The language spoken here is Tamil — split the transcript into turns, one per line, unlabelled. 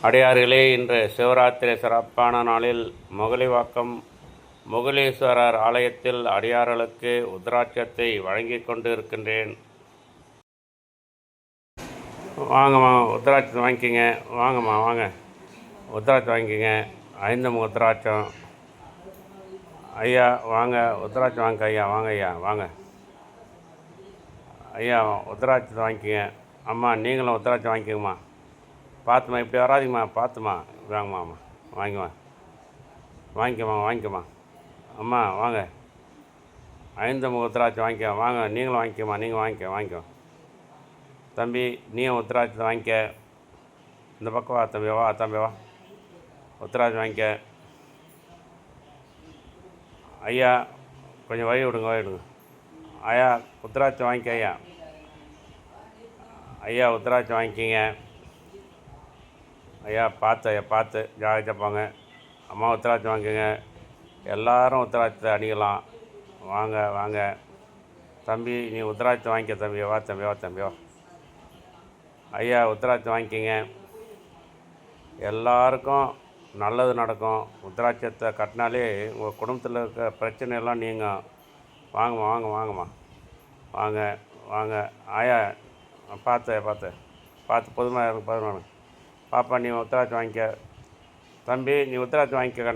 அடியார்களே, இன்று சிவராத்திரி சிறப்பான நாளில் முகலிவாக்கம் முகலீஸ்வரர் ஆலயத்தில் அடியார்களுக்கு உத்ராட்சத்தை வழங்கி கொண்டு இருக்கின்றேன். வாங்கம்மா, உத்ராட்சத்தை வாங்கிக்கிங்க. வாங்கம்மா, வாங்க, உத்ராட்சம் வாங்கிக்கிங்க. 5 உத்ராட்சம். ஐயா வாங்க, உத்ராட்சம் வாங்க ஐயா. வாங்க ஐயா, வாங்க ஐயா, உத்ராட்சத்தை வாங்கிக்கிங்க. அம்மா, நீங்களும் உத்ராட்சம் வாங்கிக்கோங்கம்மா. பார்த்துமா, இப்படி வராதிங்கம்மா, பார்த்துமா. வாங்கம்மா, அம்மா, வாங்கிக்கம்மா, வாங்கிக்கம்மா. அம்மா வாங்க, 5 உத்ராட்சம் வாங்கிக்க. வாங்க, நீங்களும் வாங்கிக்கம்மா. நீங்கள் வாங்கிக்கோ. தம்பி, நீயும் உத்ராட்சத்தை வாங்கிக்க. இந்த பக்கம் வா தம்பி, வா. உத்ராட்சம் வாங்கிக்க. ஐயா, கொஞ்சம் வழி விடுங்க. ஐயா, உத்ராட்சம் வாங்கிக்க. ஐயா, உத்ராட்சம் வாங்கிக்கிங்க. ஐயா, பார்த்து ஜாகிரதையா போங்க. அம்மா, உத்ராட்சம் வாங்கிக்கோங்க. எல்லோரும் உத்ராட்சத்தை அணியலாம். வாங்க. தம்பி, நீ உத்ராட்சம் வாங்கிக்க தம்பி. வா தம்பி. ஐயா, உத்ராட்சம் வாங்கிக்கிங்க. எல்லாருக்கும் நல்லது நடக்கும். உத்ராட்சத்தை கட்டினாலே உங்கள் குடும்பத்தில் இருக்க பிரச்சனையெல்லாம் நீங்கும். வாங்கம்மா. வாங்க. ஐயா, பார்த்து பொதுவாக பாப்பா, நீ உத்ராட்சம் வாங்கிக்க. தம்பி, நீ உத்ராட்சம் வாங்கிக்க.